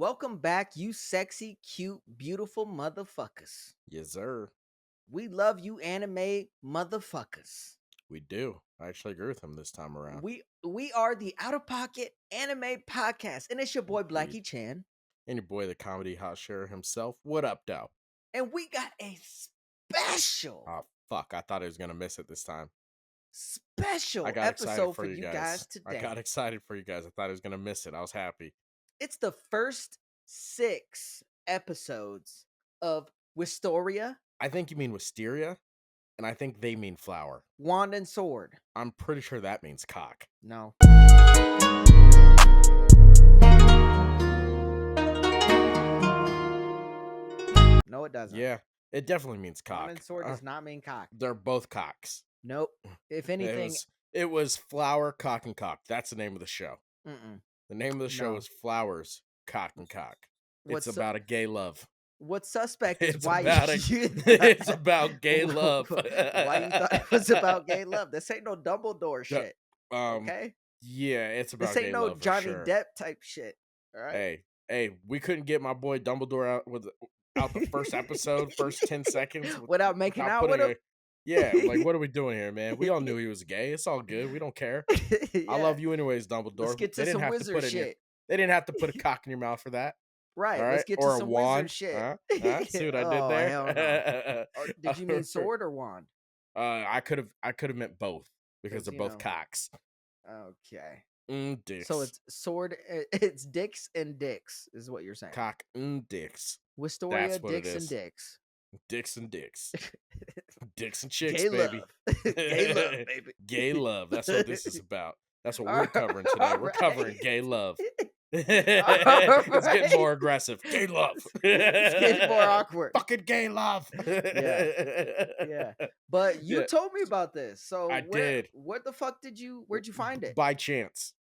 Welcome back, you sexy, cute, beautiful motherfuckers. Yes, sir. We love you, anime motherfuckers. We do. I actually agree with him this time around. We are the Out of Pocket Anime Podcast, and it's your boy Indeed. Blackie Chan, And your boy, the comedy hot share himself. What up, Dow? and we got a special, Oh, fuck. I thought I was going to miss it this time. special I got excited episode for you guys. I today. got excited for you guys. I thought I was going to miss it. I was happy. It's the first 6 episodes of Wistoria, I think you mean wisteria, and I think they mean flower. Wand and Sword. I'm pretty sure that means cock. No. No, it doesn't. Yeah, it definitely means cock. Wand and Sword does not mean cock. They're both cocks. Nope. If anything, It was Flower, Cock, and Cock. That's the name of the show. mm-mm. The name of the show No. is Flowers, Cock, and Cock. What's It's about a gay love. What's suspect is It's why about you it's about gay love. why you thought it was about gay love. This ain't no Dumbledore shit. Okay? Yeah, it's about This ain't gay no love for Johnny sure. Depp type shit. All right. Hey, we couldn't get my boy Dumbledore out the first episode, first 10 seconds Without making without out with him. Yeah, like what are we doing here, man? We all knew he was gay. It's all good. We don't care. Yeah. I love you anyways, Dumbledore. Let's get to some wizard shit. They didn't have to put a cock in your mouth for that. Right. All right? Let's get Or to a some wand. wizard shit. Huh? See what I did Oh, there? hell no. Did you mean sword or wand? I could have meant both because they're both know. cocks. Okay. Dicks. So it's sword. It's dicks and dicks is what you're saying. Cock dicks. Wistoria, That's what it dicks and is. dicks. Dicks and dicks. Dicks and chicks, Gay baby. love. Gay love, baby. Gay love. That's what this is about. That's what we're covering today. All We're covering right. gay love. It's getting more aggressive. Gay love. It's getting more awkward. Fucking gay love. Yeah. But you told me about this. So I did. What the fuck where'd you find it? By chance.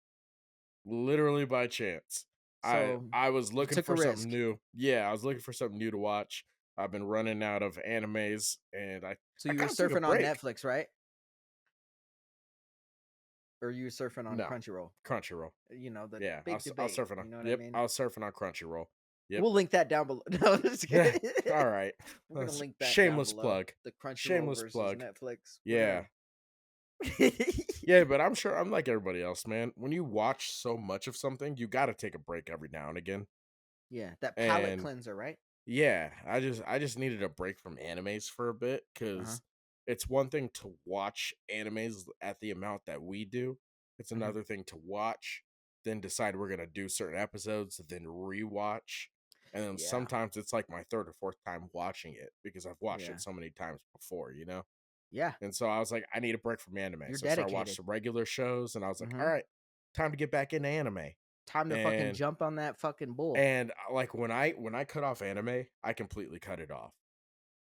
Literally by chance. So I was looking took a for risk. something new. Yeah, I was looking for something new to watch. I've been running out of animes, and So you were kinda took a surfing on break. Netflix, right? Or you were surfing on No. Crunchyroll? Crunchyroll. You know, the Yeah, big I was debate. surfing on. You know what Yep, I mean? I was surfing on Crunchyroll. Yep. We'll link that down below. No, just kidding. All right. We're gonna link that. Shameless down below. plug. The Crunchyroll Shameless versus plug. Netflix. Yeah. Yeah, but I'm sure I'm like everybody else, man. When you watch so much of something, you got to take a break every now and again. Yeah, that palate And- cleanser, right? Yeah, I just needed a break from animes for a bit because it's one thing to watch animes at the amount that we do. It's another thing to watch, then decide we're gonna do certain episodes, then rewatch, and then Yeah. sometimes it's like my third or fourth time watching it because I've watched Yeah. it so many times before, you know. Yeah. And so I was like, I need a break from anime. You're So I started watching dedicated. some regular shows, and I was like, Mhm. all right, time to get back into anime. Time to fucking And- jump on that fucking bull. And like when I cut off anime, I completely cut it off.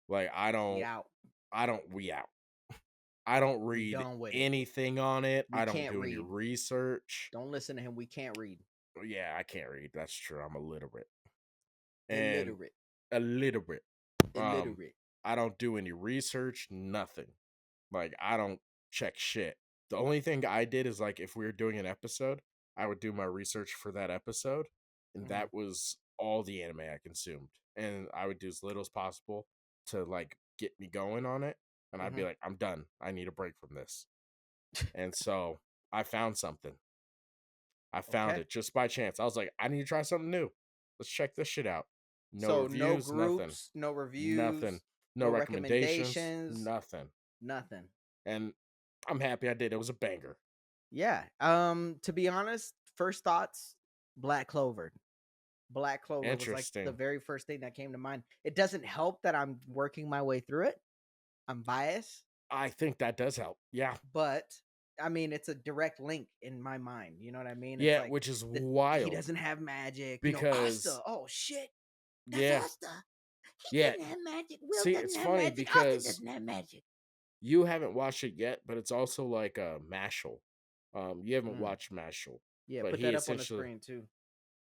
Like I don't we out. I don't read done with it. anything on it. We I don't can't do any read. research. Don't listen to him. We can't read. Yeah, I can't read. That's true. I'm illiterate. And Illiterate. illiterate. Illiterate. I don't do any research, nothing. Like I don't check shit. The only thing I did is like if we were doing an episode, I would do my research for that episode, and that was all the anime I consumed. And I would do as little as possible to like get me going on it. And I'd be like, I'm done. I need a break from this. And so I found something. I found Okay. it just by chance. I was like, I need to try something new. Let's check this shit out. No So reviews, no nothing. groups, no reviews, Nothing. No no recommendations. recommendations. Nothing. nothing. And I'm happy I did. It was a banger. Yeah. To be honest, first thoughts, Black Clover. Black Clover was like the Interesting. very first thing that came to mind. It doesn't help that I'm working my way through it. I'm biased, I think that does help. Yeah. but I mean, it's a direct link in my mind. You know what I mean? It's Yeah, like which is he wild. doesn't have magic. Because- Asta, oh shit, that's Yeah. Asta. He Yeah. doesn't have magic. Will See, doesn't it's have funny magic. Asta because- doesn't have magic. You haven't watched it yet, but it's also like a Mashal. You haven't Mm. watched Mashal. Yeah, But put he that up on the essentially- screen too.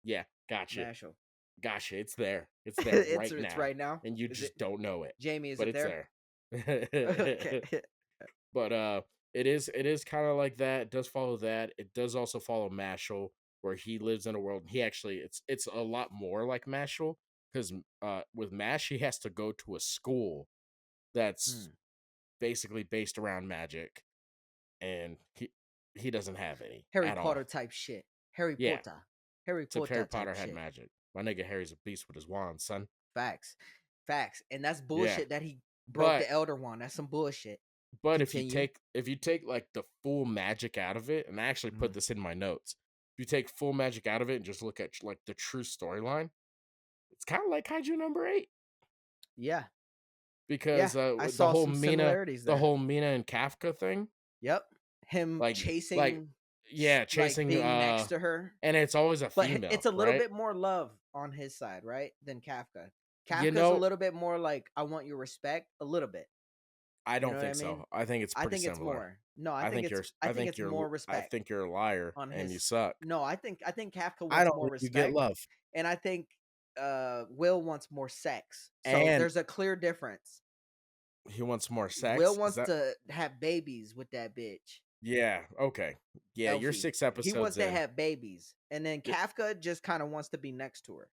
Yeah, gotcha. Mashal. Gotcha. It's there. It's there right now. It's right now. And you Is just it- don't know it. Jamie, is But it it's there? there. Okay. But it is kind of like that. It does follow that. It does also follow Mashal. where he lives in a world. He actually it's a lot more like Mashal because with Mash he has to go to a school that's Hmm. basically based around magic, and he doesn't have any Harry at all. Potter type shit. Harry Yeah, Potter. Harry except Harry Potter Potter type had shit. magic. My nigga Harry's a beast with his wand, son. Facts. Facts. And that's Yeah, bullshit that he broke but the Elder Wand. That's some bullshit. if you Continue. take like the full magic out of it, and I actually put Mhm. this in my notes, if you take full magic out of it and just look at like the true storyline, it's kind of like Kaiju number 8 Yeah. Yeah. because I the saw whole some Mina, similarities there. And Kafka thing, Yep. Him like like chasing, yeah, like chasing being next to her. and it's always a But female, it's a little right? bit more love on his side, right? Than Kafka. You Kafka's a know, little bit more like, I want your respect, a little bit. I You know don't what I think mean? so. I think it's I pretty think it's similar. more. No, I think it's more I respect think you're a liar on and you his. suck. No, I think Kafka I wants don't more think you get respect, love. and I think Will wants more sex. So And there's a clear difference. he wants more Will sex. Is wants that to have babies with that bitch, yeah, okay. Yeah, you're Elfie. 6 He episodes wants to in. have babies, and then Y Kafka just kind of wants to be next to her.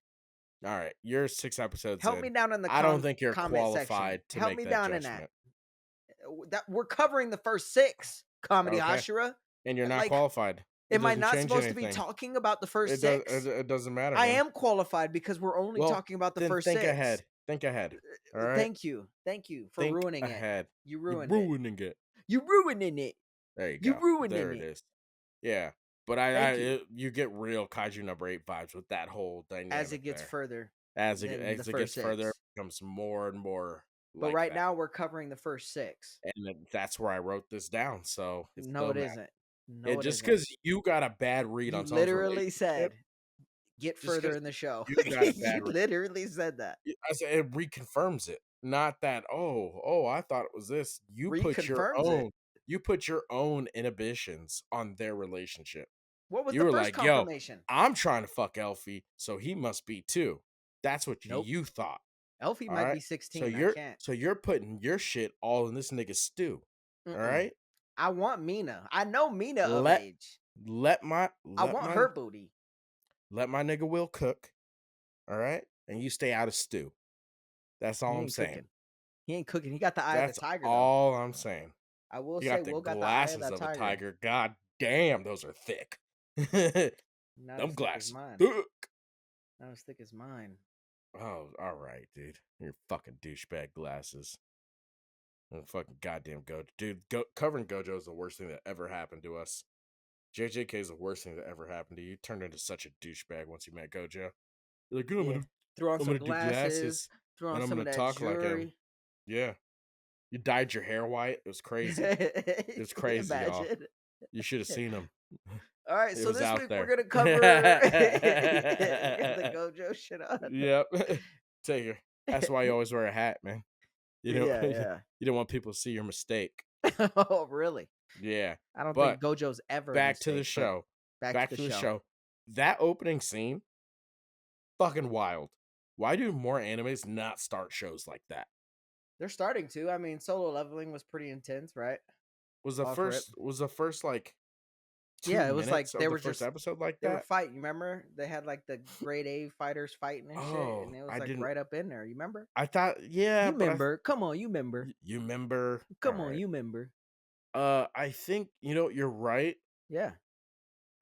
All right, you're 6 episodes Help me in. down in the I don't think you're comment section. qualified to Help make me that down in that. judgment. That we're covering the first 6 comedy Okay. Ashura. And you're not Like, qualified. It am I doesn't not change supposed to be anything. talking about the first 6? It doesn't matter, I man. am qualified because we're only Well, talking about the then first think 6. ahead. Think ahead. All right? Thank you. Thank you for Think ruining it. ahead. You You're ruined it. ruining it. You ruining it. There you You go. There ruining it it. is. Yeah. But Thank you. you get real Kaiju number 8 vibes with that whole As it dynamic gets there. further than the As it first gets further, it 6. becomes more and more But like right that. now we're covering the first 6. And that's where I wrote this down. So it No, still it matters. isn't. Yeah, No, it just isn't. because you got a bad read You on someone's literally relationship, said, get just further because in the show. you got a bad You literally said that. I said it reconfirms it. Not that, oh, I thought it was this. Reconfirms it. You put your own inhibitions on their relationship. What was You the were first like, yo, confirmation? I'm trying to fuck Elfie, so he must be too. That's what Nope. you thought. Elfie All might right. be 16. I can't. So you're putting your shit all in this nigga's stew. All Mm-mm. right. I want Mina. I know Mina of Let age. let my I let want my her booty. let my nigga Will cook. All right. And you stay out of stew. That's He all I'm ain't saying. cooking. He ain't cooking. He got the eye of the That's tiger though. all I'm saying. I will You say got the Will got the eye of glasses that of a tiger. tiger. God damn, those are thick. Not Them as thick as glasses. mine. Thick. Not as thick as mine. Oh, all right, dude. Your fucking douchebag glasses. And fucking goddamn Gojo. Dude, covering Gojo is the worst thing that ever happened to us. JJK is the worst thing that ever happened to you. You turned into such a douchebag once you met Gojo. You're like, Yeah. Throw on I'm some gonna do glasses. glasses Throw on and I'm some gonna of that talk like him. jewelry. Yeah. You dyed your hair white. It was crazy. It was crazy, y'all. Imagine. You should have seen him. All right, It so was this out week we're there. gonna cover we got the Gojo shit on. Yep. Take her. That's why you always wear a hat, man. You know, Yeah, you don't want people to see your mistake. yeah. Oh, really? Yeah. I don't But think Gojo's ever a back to the mistake, but show. back to Back the to the show. show. That opening scene, fucking wild. Why do more animes not start shows like that? They're starting to. I mean, Solo Leveling was pretty intense, right? Off rip. Was the first like Yeah, it was like 2 minutes of the first episode like they were that? fighting. You remember? They had like the grade A fighters fighting and shit, and Oh, it was I like didn't. right up in there. You remember? I thought, yeah, You but remember? Come on, you remember? you remember? All Come on, right. you remember? I think you're right, Yeah.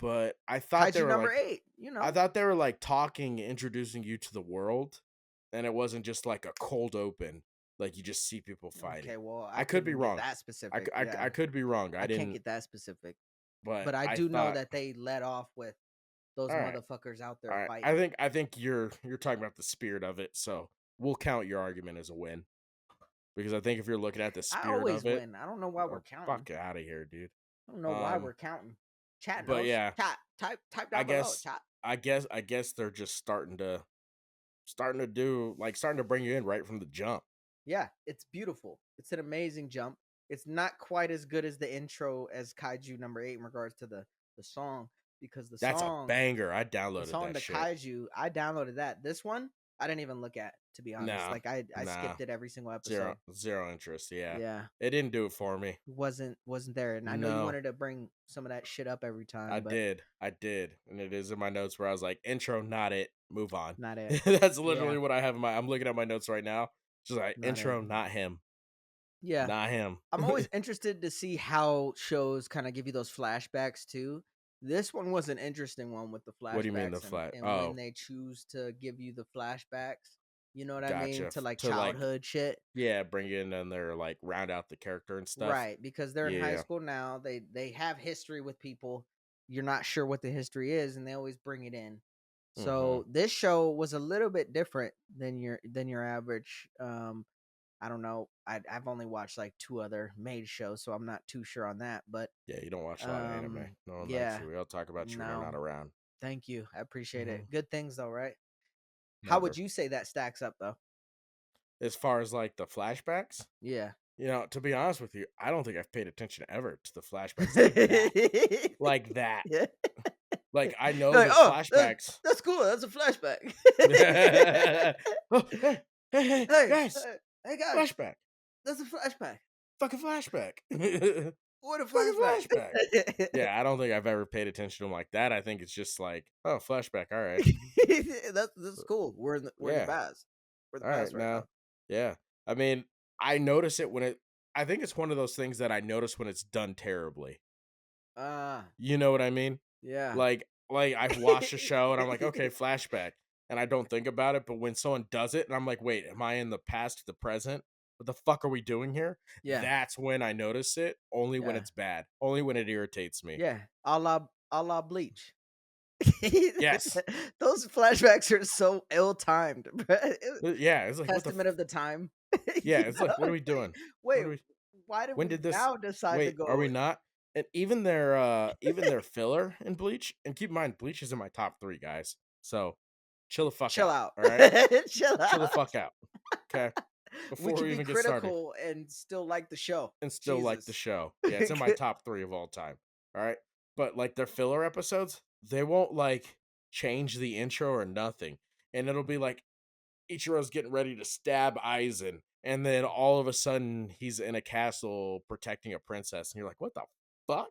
but I thought they Kaiju were number like, 8. You know. I thought they were like talking, introducing you to the world, and it wasn't just like a cold open, like you just see people fighting. Okay, well, I could be couldn't get wrong. that specific. Yeah, I could be wrong. I can't didn't, get that specific. but But I I do know thought, that they let off with those all right, motherfuckers out all there right. fighting. I think you're talking about the spirit of it, so we'll count your argument as a win because I think if you're looking at the I spirit always of it, win. I don't know why we're counting. fuck out of here, dude. I don't know why we're counting. Chat But knows. yeah, Type I down below. guess Chat. I guess they're just starting to bring you in right from the jump. Yeah, it's beautiful. It's an amazing jump. It's not quite as good as the intro as Kaiju number 8 in regards to the song, because That's a banger. I the downloaded song that the shit. Kaiju, I downloaded that. This one, I didn't even look at, to be honest. Nah, Like I nah, skipped it every single zero episode. zero interest. Yeah, Yeah, it didn't do it for me. wasn't there. And I know you No, wanted to bring some of that shit up every I time, but did, I did, and it is in my notes where I was like, intro, not it. Move on. not it. That's Yeah, literally what I have in my. I'm looking at my notes right now. Just like not it. intro, not him, Yeah. not him. I'm always interested to see how shows kind of give you those flashbacks too. This one was an interesting one with the What do you mean the flashbacks flat? and when Oh, they choose to give you the flashbacks. You know what I mean? gotcha. To like To like, childhood shit. yeah, bring in and they're like round out the character and stuff. Right, because they're in high Yeah. school now. They have history with people. You're not sure what the history is and they always bring it in. Mm-hmm. So this show was a little bit different than your average I don't know. I've only watched like two other made shows, so I'm not too sure on that. But Yeah, you don't watch a lot of anime. No one likes yeah, you. We all talk about you when they're no, not around. thank you. I appreciate Mm-hmm. it. Good things though, right? How would Never. you say that stacks up though? As far as like the flashbacks, Yeah. to be honest with you, I don't think I've paid attention ever to the flashbacks like that. Like that. Yeah. Like I know Like, the oh, flashbacks. that's cool. That's a flashback. Oh, hey, hey, hey, Hey, guys, hey, hey, guys, flashback, that's a flashback. fucking flashback, fucking What a flashback. flashback. Yeah, I don't think I've ever paid attention to them like that. I think it's just like, oh, flashback. All right, That's cool. We're in the yeah, past. We're in all the right past right now, now. yeah. I mean, I notice it when it. I think it's one of those things that I notice when it's done terribly. Ah, You know what I mean? yeah. Like I've watched a show and I'm like, okay, flashback, and I don't think about it. But when someone does it, and I'm like, wait, am I in the past to the present? What the fuck are we doing here? Yeah, That's when I notice it. Only when yeah, it's bad. Only when it irritates me. yeah. A la Bleach. Yes. Those flashbacks are so ill timed. Yeah. It's like what the. Testament of the time. Yeah. You It's know? like what are we doing? Wait, What are we? why did When we did this? now decide to Wait, are go? we not? And even their filler in Bleach. And keep in mind, Bleach is in my top 3, guys. So chill the fuck Chill out. out. All right. Chill Chill the out. fuck out. Okay. We Before can we be even get started. critical and still like the show. And still like the Jesus. show. Yeah, it's in my top 3 of all time. All right. But like their filler episodes, they won't like change the intro or nothing. And it'll be like Ichiro's getting ready to stab Aizen. And then all of a sudden he's in a castle protecting a princess. And you're like, what the fuck?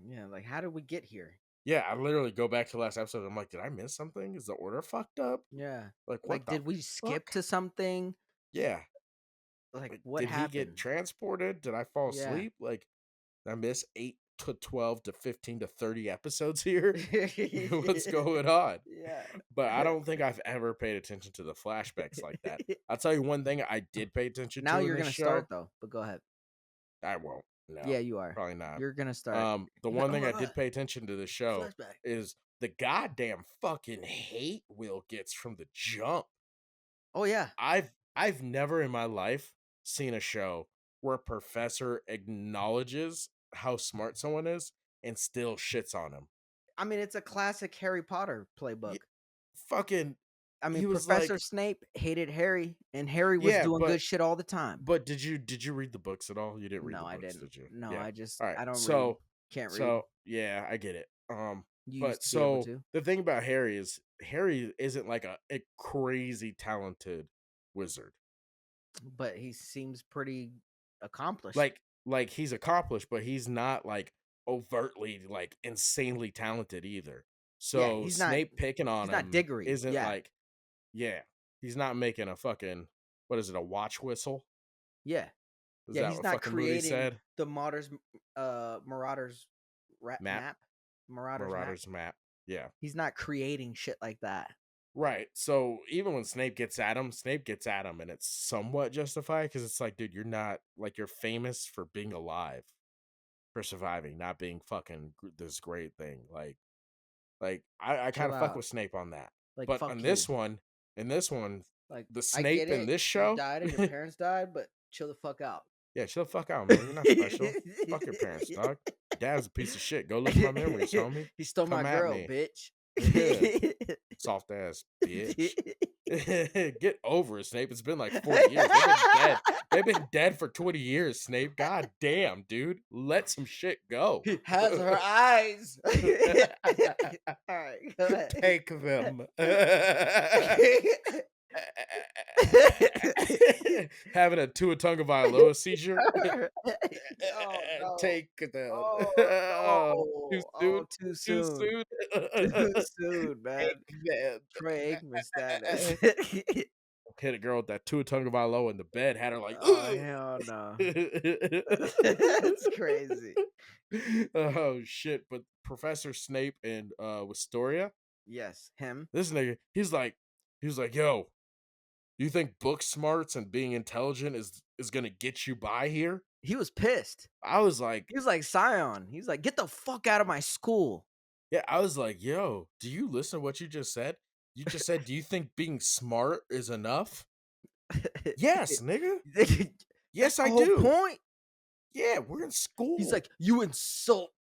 Yeah, like how did we get here? Yeah, I literally go back to the last episode. I'm like, did I miss something? Is the order fucked up? Yeah. Like, what Like the did we skip fuck? to something? Yeah. Like Like, what did he get happened? transported? Did I fall Yeah. asleep? Like, did I miss 8 to 12 to 15 to 30 episodes here? What's going on? Yeah. But I don't think I've ever paid attention to the flashbacks like that. I'll tell you one thing I did pay attention Now to in you're this gonna show. start though, but go ahead. I won't. No, Yeah, you are. probably not. You're gonna start. The You're like, one oh thing my I god, did pay attention to the show flashback. is the goddamn fucking hate Will gets from the jump. Oh yeah. I've never in my life seen a show where a professor acknowledges how smart someone is and still shits on him. I mean, it's a classic Harry Potter playbook. Y- Fucking, I mean, he was Professor like, Snape hated Harry, and Harry was yeah, doing good shit all the time. but did you read the books at all? You didn't read No, the I books, didn't. did you? No, Yeah. All right. I don't read. So Can't read. so yeah, I get it. You used But to be able so to, the thing about Harry is Harry isn't like a crazy talented wizard. but he seems pretty accomplished. Like he's accomplished, but he's not like overtly like insanely talented either. Yeah, So Snape picking on he's not him Diggory. isn't Yeah, like, yeah, he's not making a fucking, what is it, a watch whistle? yeah, Is yeah. that He's what not fucking movie creating said? the Marauders Map, Marauders map. Marauders map. Yeah. He's not creating shit like that. Right. So even when Snape gets at him, and it's somewhat justified because it's like, dude, you're not like, you're famous for being alive, for surviving, not being fucking this great thing. Like I kind Chill of fuck out. with Snape on that. Like But fuck on you. in this one, Like the I get Snape in it. this You show, died and your parents died, but chill the fuck out. yeah, chill the fuck out, man. You're not special. Fuck your parents, dog. Dad's a piece of shit. Go look at my memories, homie. He stole my Come at girl, me. bitch. Yeah. Soft ass bitch. Get over it, Snape. It's been like 40 years. They've been dead. They've been dead for 20 years, Snape. God damn, dude. Let some shit go. He has her eyes. All right, go ahead. Take them. Having a Tua Tagovailoa seizure. Oh no. Take the Oh too no. soon, Oh, too too soon. soon. Too soon, man. Take that. Troy Aikman status. Hit a girl with that Tua Tagovailoa in the bed, had her like, Oh, ugh. hell no. That's crazy. Oh shit! But Professor Snape and Wistoria, Yes, him. this nigga, he's like, yo, you think book smarts and being intelligent is gonna get you by here? He was pissed. I was like, He was like Scion. He's like, "Get the fuck out of my school." yeah, I was like, yo, do you listen to what you just said? You just said, do you think being smart is enough? Yes, nigga. That's Yes, the I whole do. point. Yeah, we're in He's school like, "You insult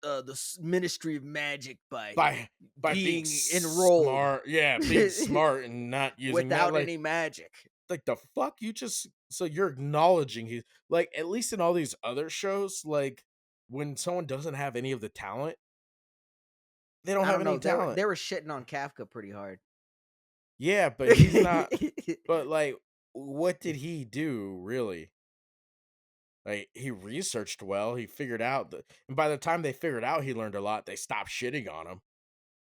the Ministry of Magic by by being being enrolled smart. Yeah, being smart and not using that. without any magic." Like the fuck you just so you're acknowledging he's like at least in all these other shows, like when someone doesn't have any of the talent, they don't I have don't any know. talent. They were shitting on Kafka pretty hard. Yeah, but he's not. But like, what did he do really? Like he researched well. He figured out that, and by the time they figured out he learned a lot, they stopped shitting on him.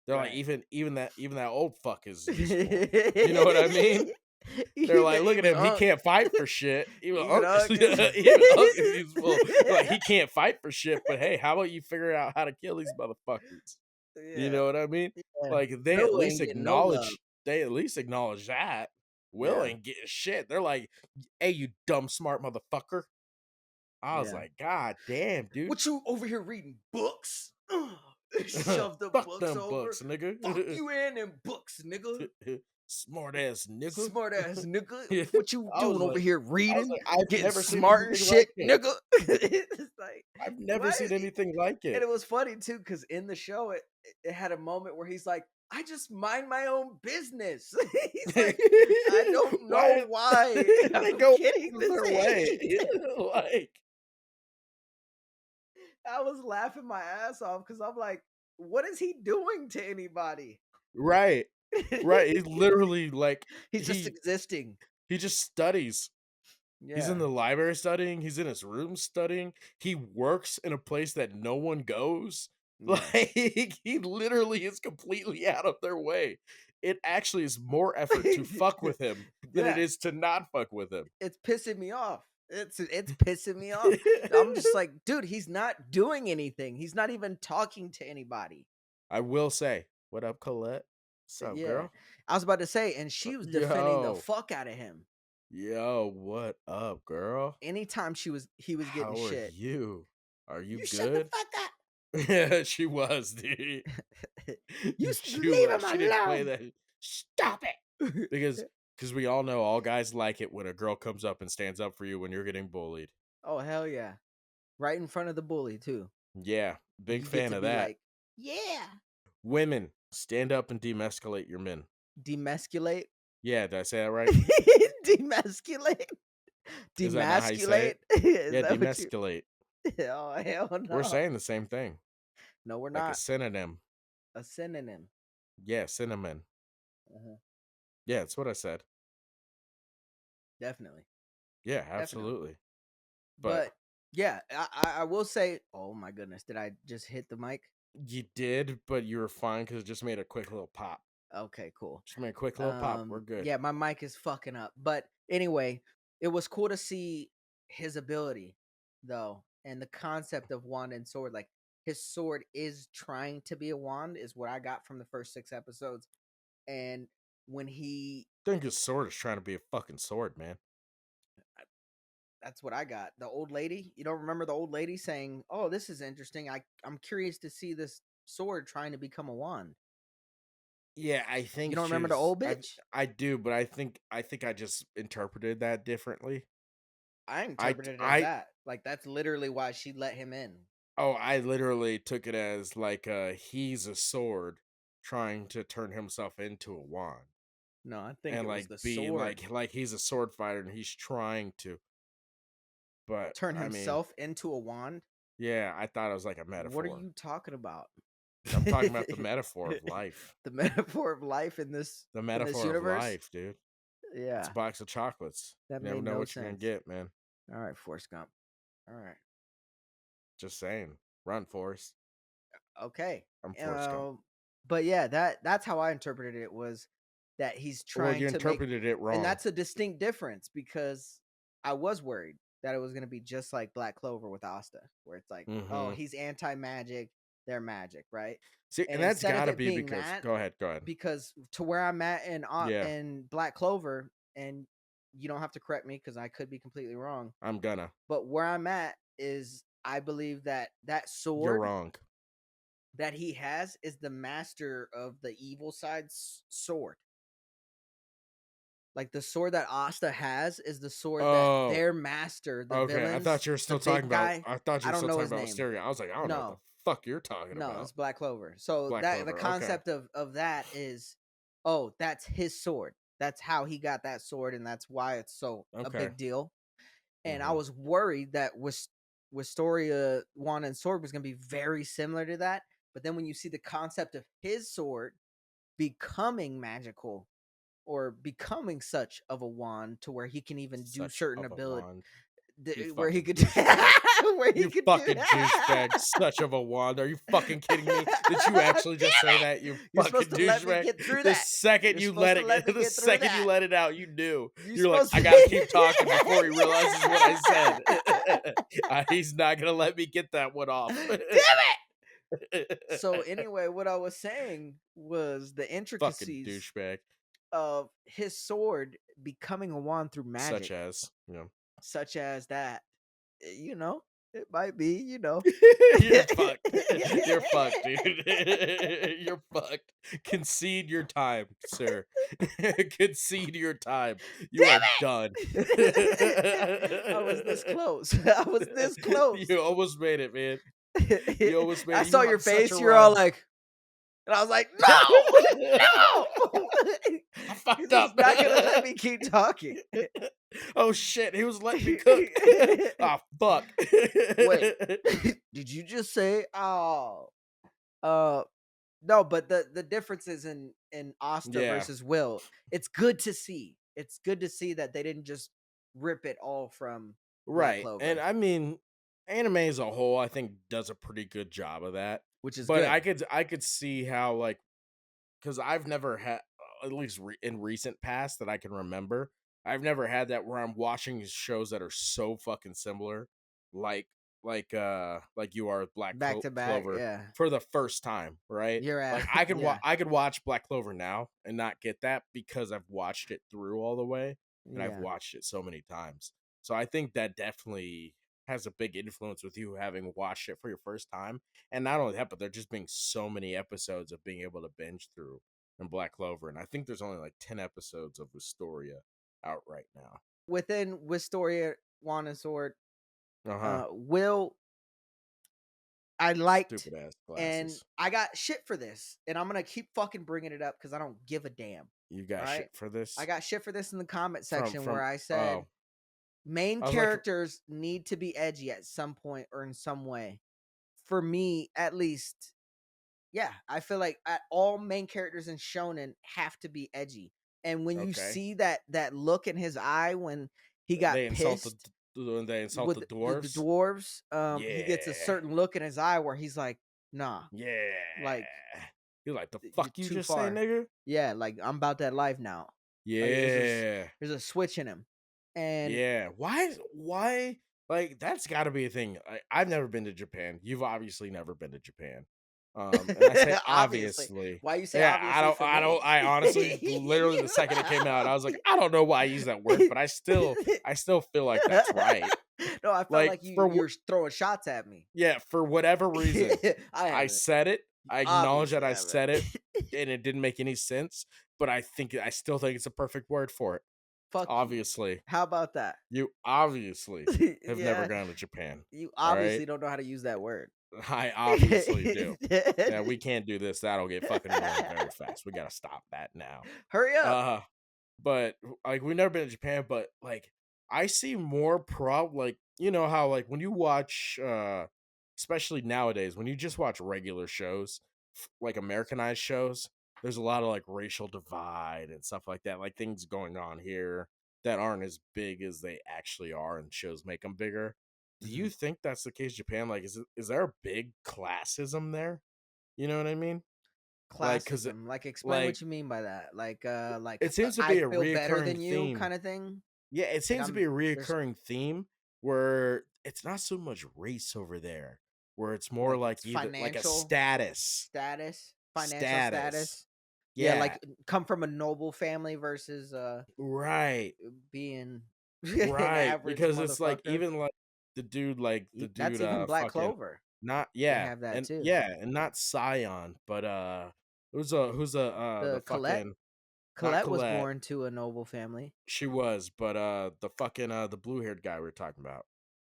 They're like, Right. even that old fuck is useful. You know what I mean? They're like, look at Even him. He Unc. can't fight for shit. Even Even Unc, Unc is even Unc is useful. Like he can't fight for shit. But hey, how about you figure out how to kill these motherfuckers? You Yeah. know what I mean? Yeah. Like Will ain't getting no love. they at least acknowledge that. Will Yeah. ain't getting shit. They're like, hey, you dumb smart motherfucker. I was Yeah. like, God damn, dude. What you over here reading books? Shove the Fuck books them over. books, nigga. Fuck you and them books, nigga. Smart ass nigga. Smart ass nigga. Yeah. What you I was doing over like, here reading? I've Getting never seen smart and anything like shit, it. nigga. It's like, I've never why seen is he? anything like And it. it was funny too, because in the show, it had a moment where he's like, I just mind my own business. He's like, I don't know Why why they I'm go getting out of this their way? hate. Like, I was laughing my ass off because I'm like, what is he doing to anybody? right, right. He's literally like He's just existing. he just studies. He's in Yeah. the library studying. He's in his room studying. He works in a place that no one goes. Yes. Like he literally is completely out of their way. It actually is more effort to fuck with him than it Yeah. is to not fuck with him. It's pissing me off. It's pissing me off. I'm just like, dude, he's not doing anything. He's not even talking to anybody. I will say, what up, Colette? What's up, Yeah. girl? I was about to say, and she was defending the Yo, fuck out of him. yo, what up, girl? Anytime he was getting How are shit. you? Are you You shut the good? fuck up. Yeah, she was, dude. She Leave was. him She didn't play alone. that. Stop it, because we all know all guys like it when a girl comes up and stands up for you when you're getting bullied. Oh hell yeah. Right in front of the bully too. Yeah, big You get fan to of be that. like, yeah. Women, stand up and demasculate your men. Demasculate. Yeah, did I say that right? Demasculate. Is that not how you say Demasculate. it? Is Yeah, that what you? demasculate. Oh hell We're no. saying the same thing, No, we're like a not. synonym. A synonym. Yeah, cinnamon. Uh-huh. Yeah, that's what I said. Definitely. Yeah, Definitely. absolutely. But But yeah, I will say, oh my goodness, did I just hit the mic? you did, but you were fine because it just made a quick little pop. Okay, cool. Just made a quick little pop. We're good. Yeah, my mic is fucking up. But anyway, it was cool to see his ability though, and the concept of wand and sword. Like his sword is trying to be a wand, is what I got from the first 6 episodes. And when he I think his sword is trying to be a fucking sword, man. that's what I got. The old lady, you don't remember the old lady saying, "Oh, this is interesting. I'm curious to see this sword trying to become a wand." Yeah, I You think don't remember the she's. old bitch? I do, but I think I just interpreted that differently. I I interpreted it as I that. Like that's literally why she let him in. oh, I literally took it as like he's a sword trying to turn himself into a wand. No, I think And it was like the be sword like he's a sword fighter and he's trying to. But turn I mean, himself into a wand. yeah, I thought it was like a What are metaphor. you talking about? I'm talking about the metaphor of life. The metaphor of life The in this metaphor of universe. life, dude. It's a Yeah, box of chocolates. that You never made know no what you're gonna sense. get, man. All right, Forrest Gump. All right. Just saying. Run, Forrest. Okay. I'm Forrest Gump. Um, but yeah, that's how I interpreted it, was that he's Well, trying you to make, interpreted it and wrong. that's a distinct difference, because I was worried that it was going to be just like Black Clover with Asta, where it's like, oh, Mm-hmm. he's anti-magic, they're magic, right? See, And and that's instead of gotta it be being because that, go ahead, go ahead. because to where I'm at Yeah, in Black Clover, and you don't have to correct me because I could be completely wrong, I'm gonna. but where I'm at is I believe that that You're sword wrong. that he has is the master of the evil side's sword. Like the sword that Asta has is the sword that Oh, their master, the okay. villains, the big guy. I thought you I were don't still know talking his about name. Wisteria. I was like, I don't know what the No, fuck you're talking no, about. it's Black Clover. So Black that the Clover. Okay. concept of that is, oh, that's his sword. That's how he got that sword, and that's why it's so a Okay. big deal. And I Mm-hmm. was worried that Wistoria Wand and Sword was going to be very similar to that. But then when you see the concept of his sword becoming magical, or becoming such of a wand to where he can even do Such certain of a ability, wand. You where he fucking could douchebag. where he You could do fucking douchebag. Such of a wand. Are you fucking kidding me? Did you Damn actually just say it! that? You You're supposed fucking to let me douchebag. get through The that. second You're you supposed let to let it, me the get through second you that. let it out, you knew. You're You're like, supposed I to. gotta keep talking before he realizes what I said. He's not gonna let me get that one off. Damn it! So anyway, what I was saying was the Fucking intricacies douchebag. of his sword becoming a wand through Such magic, as, you know. such as that. It might be, You're fucked. You're fucked, dude. You're fucked. Concede your time, sir. Concede your time. You are done. Damn it! I was this close. I was this close. You almost made it, man. You almost made I it. You saw were your on such a face. You're all run. like, and I was like, no, no, I because fucked he's up. not gonna let me keep talking. Oh shit, he was letting me cook. Ah, fuck. Wait, did you just say, oh, uh, no? But the differences in Asta Yeah. versus Will, it's good to see. It's good to see that they didn't just rip it all from Black Right. And Clover, I mean, anime as a whole, I think does a pretty good job of that. which is But good. I could see how like because I've never had at least in recent past that I can remember, I've never had that where I'm watching shows that are so fucking similar, like like you are with Back to back, Clover yeah. for the first time, right? You're at Like yeah, I could watch Black Clover now and not get that because I've watched it through all the way and I've yeah. watched it so many times. So I think that definitely has a big influence with you having watched it for your first time. And not only that, but there just being so many episodes of being able to binge through in Black Clover. And I think there's only like 10 episodes of Wistoria out right now. Within Wistoria, Wand and Sword, Uh-huh. Will, I liked, Stupid ass and glasses. I got shit for this, and I'm gonna keep fucking bringing it up because I don't give a damn. You All got right, shit for I this? got shit for this in the comment section where From I said oh. main I was like, characters need to be edgy at some point or in some way. For me, at least, yeah, I feel like all main characters in shonen have to be edgy. And when you okay. see that look in his eye when he got pissed They insult with the the dwarves. dwarves, he gets a Yeah. certain look in his eye where he's like, "Nah, Yeah. like You're like, the you're fuck you too just say, far. nigga? Yeah, like I'm about that life now." Like Yeah. there's a switch in him, and Yeah. Why like that's gotta be a thing. I've never been to Japan. You've obviously never been to Japan. And I say obviously, obviously. why you say Yeah, obviously for me? I honestly literally the second it came out, I was like, I don't know why I use that word, but I still feel like that's right. No, I felt Like like you're throwing shots at me. yeah, for whatever reason, I I haven't. said it. I acknowledge that Obviously, I I said it haven't. and it didn't make any sense, but I still think it's a perfect word for it. Fuck you. Obviously. How about that? You obviously have never Yeah, gone to Japan. you All right. obviously don't know how to use that word. I obviously do. Yeah, we can't do this. That'll get fucking annoying very fast. We gotta stop that now. Hurry up. Uh but like we've never been to Japan, but like I see more like you know how like when you watch especially nowadays, when you just watch regular shows, like Americanized shows, there's a lot of like racial divide and stuff like that, like things going on here that aren't as big as they actually are, and shows make them bigger. Do Mhm. you think that's the case in Japan? Like, is there a big classism there? You know what I mean? Like, cause Classism, like, explain like what you mean by that. it seems to I be a feel better reoccurring than you theme. kinda thing? Yeah, it Like, seems to be I'm a there's reoccurring theme where it's not so much race over there, where it's more like, like it's either like a financial status, status, financial status. status. Yeah, Yeah, come from a noble family versus, right, being an right. average Because it's like motherfucker. even like the That's dude, even Black fucking Clover. not They have that too. yeah, and not Scion, but who's the The Colette fucking not Colette was Colette. born to a noble family. She was, but the fucking the blue haired guy we were talking about.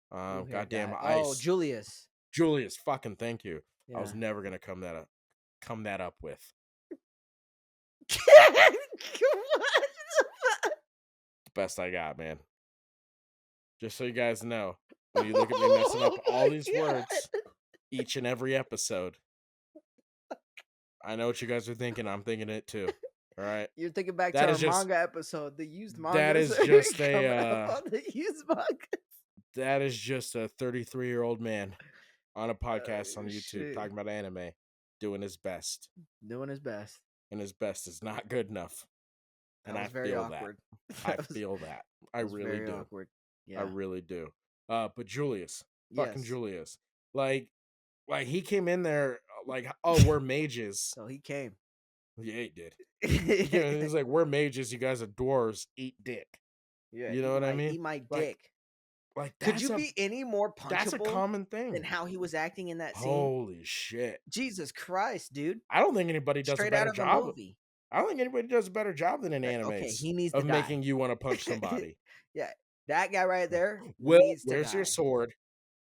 Blue-haired Goddamn guy. Oh, ice. Julius. Julius, fucking thank you. I was Yeah. never gonna come that up with. What? The best I got, man. Just so you guys know, when you look at me messing Oh up all my these words god. each and every episode, I know what you guys are thinking. I'm thinking it too. All right. You're thinking back to That our is just manga episode, the used that mangas is are just coming up on the used manga. that is just a 33-year-old man on a podcast on YouTube Shit. talking about anime, doing his best. Doing his best. And his best is not good enough. And That I was very feel that. awkward. I feel that. I That was really very do. awkward. I Yeah. really do. But Julius, fucking Yes. Julius, like, he came in there like, oh, we're mages. So he came. Yeah, he did. He came in, he's like, we're mages. You guys are dwarves. Eat dick. Yeah, You know what I mean? eat my Like, dick. like Could you be any more that's a punchable common than thing. how he was acting in that scene? Holy shit! Jesus Christ, dude. I don't think anybody does a Straight out better of a job. movie. I don't think anybody does a better job than in Okay, animes he needs to of die. making you want to punch somebody. Yeah, that guy right there Will, needs to where's your die. sword?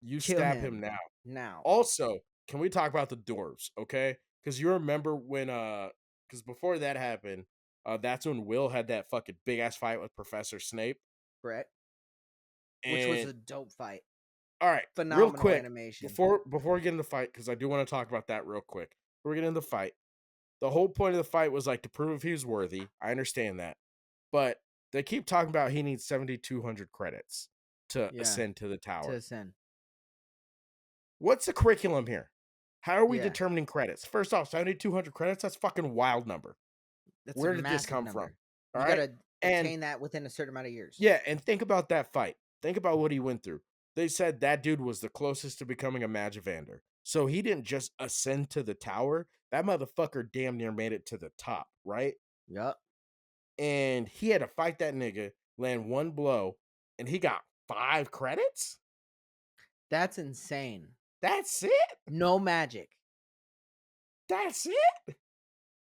You Kill stab him him now. now. Also, can we talk about the dwarves, okay? Because you remember when because before that happened, that's when Will had that fucking big ass fight with Professor Snape. Correct? Which was And a dope fight. all right, real Phenomenal quick, animation. before we get into the fight, because I do want to talk about that real quick. Before we get into the fight, the whole point of the fight was like to prove he was worthy. I understand that. But they keep talking about he needs 7,200 credits to Yeah, ascend to the to tower. send. What's the curriculum here? How are we Yeah, determining credits? First off, 7,200 credits, that's fucking wild number. that's a Where did this massive come from? number. All You right? gotta And attain that within a certain amount of years. yeah, and think about that fight. Think about what he went through. They said that dude was the closest to becoming a Magivander. So he didn't just ascend to the tower. That motherfucker damn near made it to the top, right? Yup. And he had to fight that nigga, land one blow, and he got 5 credits? That's insane. That's it? No magic. That's it?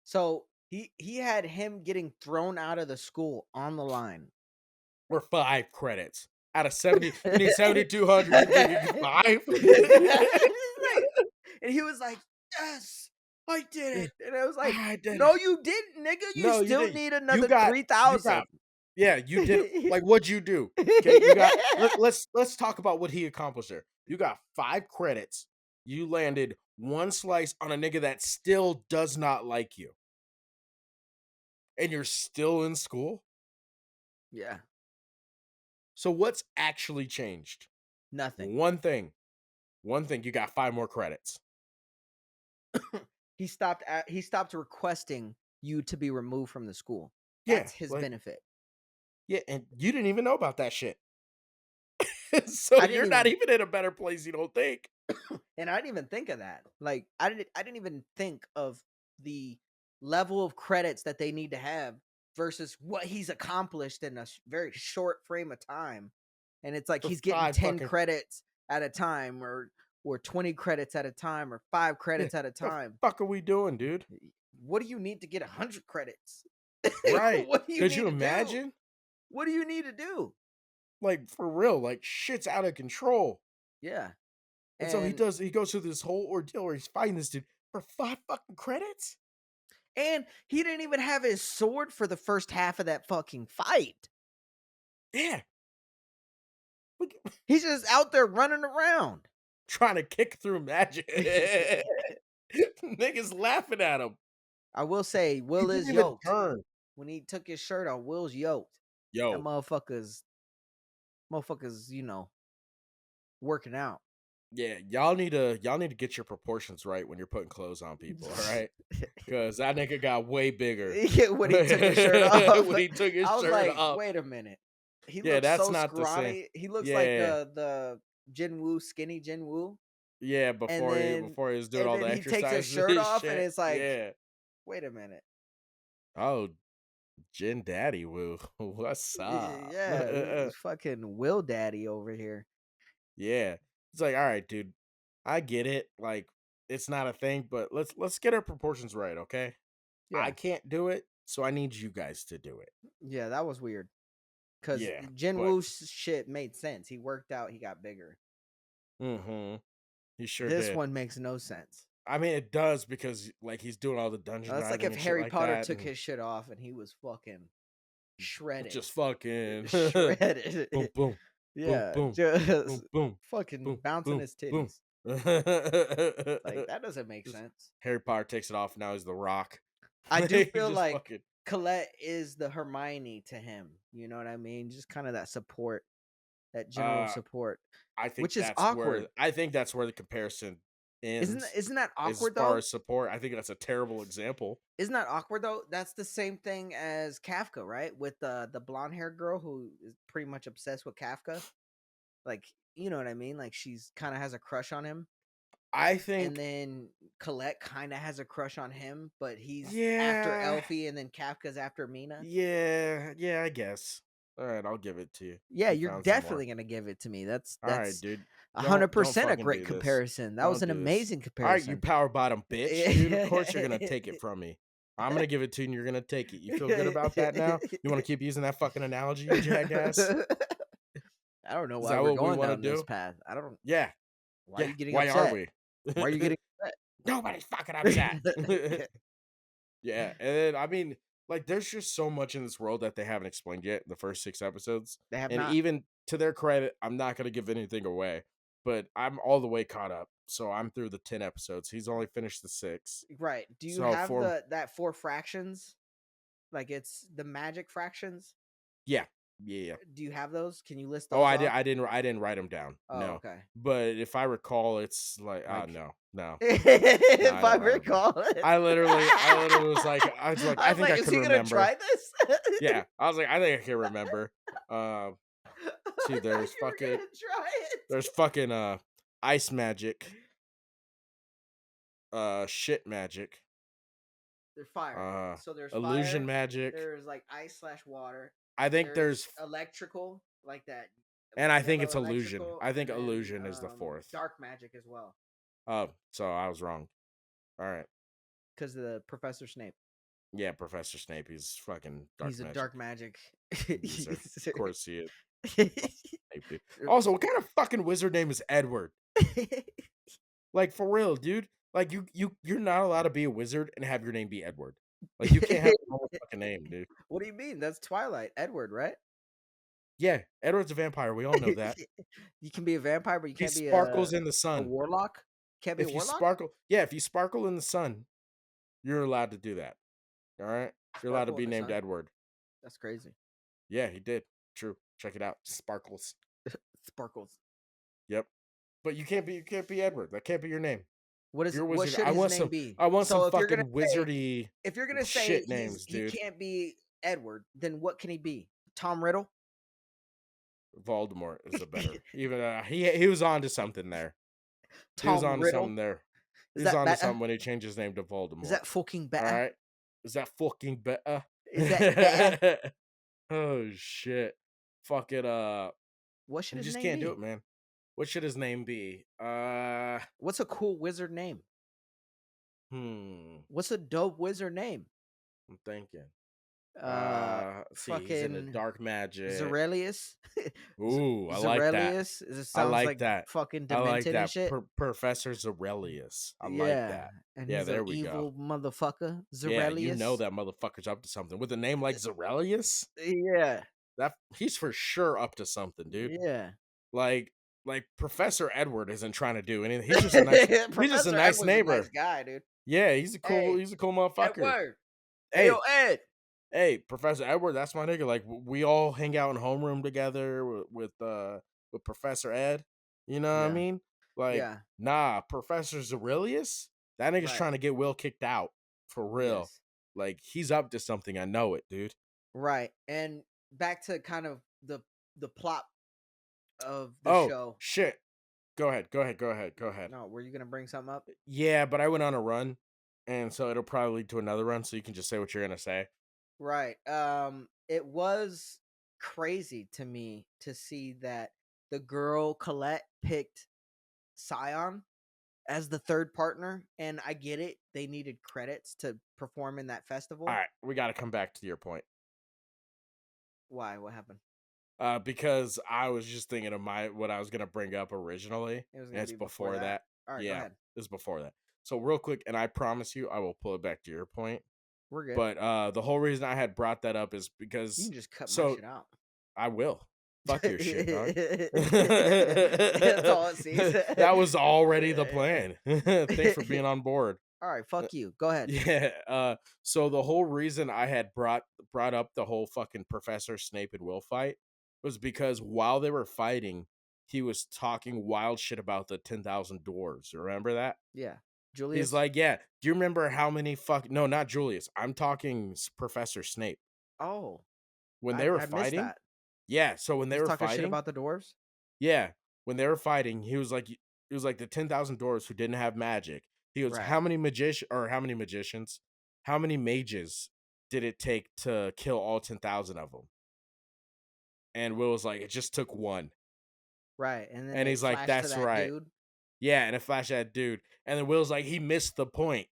So he had him getting thrown out of the school on the line. Or 5 credits. Out of 70, you need 7,200, you think you get 5? Right. And he was like, "Yes, I did it." And I was like, I did it. "No, you didn't, nigga. You No, you still didn't. need You another got you 3,000." got yeah, you did like what'd you do? Okay, you got let's talk about what he accomplished there. You got 5 credits. You landed 1 slice on a nigga that still does not like you. And you're still in school? Yeah, So what's actually changed? nothing. One thing. One thing, you got 5 more credits. He stopped requesting you to be removed from the school. Yeah, That's his like benefit. yeah, and you didn't even know about that shit. So I didn't you're not even even in a better place, you don't think? and I didn't even think of that. Like I didn't even think of the level of credits that they need to have versus what he's accomplished in a very short frame of time. And it's like For he's getting 5 10 fucking credits at a time or 20 credits at a time or 5 yeah. credits at a The time. fuck are we doing, dude? What do you need to get 100 credits? Right. What do you Could need you to do? imagine? What do you need to do? Like for real, like shit's out of control. Yeah. And so And he goes through this whole ordeal where he's fighting this dude for 5 fucking credits? he didn't even have his sword for the first half of that fucking fight. Yeah. Look, He's just out there running around. trying to kick through magic. Niggas laughing at him. I will say He Will didn't is even yoked. turn. When he took his shirt off, Will's yoked. That Yo, motherfuckers, working out. yeah, y'all need to get your proportions right when you're putting clothes on people, all right? Because that nigga got way bigger Yeah, when he took his shirt off, when he took his I was shirt like, off. "Wait a minute." He Yeah, looks that's so not the same. scrawny. He looks like Yeah, the Jinwoo, skinny Jinwoo, yeah. and then Before he was doing all the he takes his exercises shirt and off, and shit. it's like, Yeah. "Wait a minute." Oh, Jin Daddy Woo, what's up? Yeah, it's fucking Will Daddy over here. Yeah, it's like, all right, dude, I get it. Like, it's not a thing, but let's get our proportions right, okay? I Yeah, can't do it, so I need you guys to do it. yeah, that was weird. Cause Yeah, but Jinwoo's shit made sense. He worked out, he got bigger. mm-hmm, he sure This did. one makes no sense. I mean, it does because like he's doing all the dungeon That's like diving if and shit Harry like Potter that, took and his shit off and he was fucking shredded. just fucking Shredded. boom, boom, boom, Yeah, boom, just boom, boom, fucking boom, bouncing boom, his boom. titties. Like that doesn't make Just sense. Harry Potter takes it off. Now he's the Rock. I do He feel just like fucking. Colette is the Hermione to him. You know what I mean? Just kind of that support, that general Uh, support, I think which is awkward. that's where the comparison ends Isn't that as awkward far though? as support. I think that's a terrible example. Isn't that awkward though? That's the same thing as Kafka, right? With the blonde haired girl who is pretty much obsessed with Kafka. Like, you know what I mean? Like she's kind of has a crush on him. I And think, then Colette kind of has a crush on him, but he's after yeah, Elfie and then Kafka's after Mina. yeah, I guess. All right, I'll give it to you. Yeah, You you're found some more. definitely gonna give it to me. That's All right, that's dude. Don't 100% a fucking great do this. comparison. That was Don't an do this. amazing All right, you comparison. power bottom bitch, dude. Of course you're gonna take it from me. I'm gonna give it to you, and you're gonna take it. You feel good about that now? You want to keep using that fucking analogy, you jackass? I don't know Is why that we're what we going want to down this do? path. I don't. Yeah, Why are yeah. you getting Why are upset? we? Why are you getting upset? Nobody's fucking upset. Yeah, and then I mean, like, there's just so much in this world that they haven't explained yet in the first 6 episodes. They have And not. even to their credit, I'm not gonna give anything away, but I'm all the way caught up. So I'm through the 10 episodes. He's only finished the six. Right. Do you So have for that four fractions? Like it's the magic fractions? yeah, yeah. Do you have those? Can you list Oh, those off? I didn't write them down. Oh, No, okay. but if I recall, it's like Like no, no, no, if I I didn't write them down. recall it. I literally was like, I I was think like, I is could he gonna remember. try this? Yeah, I was like, I think I can remember. Um, see, I thought you were gonna try there's it. fucking ice magic, shit magic, They're fire. uh, So there's illusion fire. magic. There's like ice slash water. I think There's there's, electrical, like that and I think yellow it's illusion. electrical, I and think then illusion is the fourth. dark magic as well. Oh, so I was wrong. All right. Because of the Professor Snape. Yeah, Professor Snape. He's fucking dark He's a magic dark magic. user. Of course he is. Snape, dude. Er, Also, what kind of fucking wizard name is Edward? Like for real, dude. Like you're not allowed to be a wizard and have your name be Edward. Like you can't have a normal fucking name, dude. What do you mean? That's Twilight. Edward, right? Yeah, Edward's a vampire. We all know that. You can be a vampire, but you He can't be sparkles in the a sun. warlock. Can't be a If you warlock. sparkle, yeah, if you sparkle in the sun, you're allowed to do that. All right, you're allowed to Sparkle in be the named sun. Edward. That's crazy. Yeah, he did. True. Check it out. Sparkles. Sparkles. Yep. But you can't be Edward. That can't be your name. What If is you're a what wizard, should his name be? I want some So fucking wizardy if you're gonna say shit names, he dude. can't be Edward, then what can he be? Tom Riddle? Voldemort is a better. Even he was on to something there. He was Tom on to Riddle? something there. He Is was that on to better? something when he changed his name to Is Voldemort. that fucking All better? right. Is that fucking better? Is that better? Oh shit. Fuck it. What should We his just name can't do be? it, man. What should his name be? What's a cool wizard name? Hmm. What's a dope wizard name? I'm thinking. Uh, See, he's into fucking dark magic. Zarelius. Ooh, I like that. Zarelius. It I sounds like like that. fucking I like demented and that. shit. Professor Zarelius. I like Yeah, that. and Yeah, he's an there we go. evil motherfucker. Yeah, you know Zarelius. that motherfucker's up to something. With a name like Zarelius, Yeah, that he's for sure up to something, dude. yeah. Like Professor Edward isn't trying to do anything. He's just a nice Professor nice Edward's a nice neighbor. guy, dude. Yeah, Hey, he's a cool Ed motherfucker. Word. Hey, yo, Hey, Ed. hey, Professor Edward, that's my nigga. Like we all hang out in homeroom together with Professor Ed. You know what I Yeah, mean? Like, yeah, nah, Professor Aurelius, that nigga's right. trying to get Will kicked out for real. Yes, Like he's up to something. I know it, dude. right. And back to kind of the plot of the Oh show. shit. Go ahead. Go ahead. Go ahead. Go ahead. No, were you gonna bring something up? Yeah, but I went on a run, and so it'll probably lead to another run. So you can just say what you're gonna say. Right. It was crazy to me to see that the girl Colette picked Scion as the third partner, and I get it. They needed credits to perform in that All festival. right, we got to come back to your point. Why? What happened? Because I was just thinking of what I was gonna bring up originally, It was and gonna it's be before before that. that. All right, go Yeah, ahead. it's before that. So real quick, and I promise you, I will pull it back to your point. We're good. But the whole reason I had brought that up is You because can just cut my so shit out. I will fuck your shit, dog. That's all it sees. That was already the plan. Thanks for being on board. All right, fuck you. Go ahead. Yeah. So the whole reason I had brought up the whole fucking Professor Snape and Will fight was because while they were fighting, he was talking wild shit about the 10,000 dwarves. Remember that? Yeah, He's Julius. like, "Yeah, do you remember how many fuck? No, not Julius. I'm talking Professor Snape. Oh, When I they were I missed fighting, that. yeah. So when they He's were talking shit fighting, about the dwarves. yeah, when they were fighting, he was like the 10,000 dwarves who didn't have magic. He goes, Right, how many magicians, how many mages did it take to kill all 10,000 of them?" And Will was like, "It just took one." right. And then And it he's like, flashed to "That's that right." dude. Yeah, and it flashed at dude. And then Will's like, "He missed the point."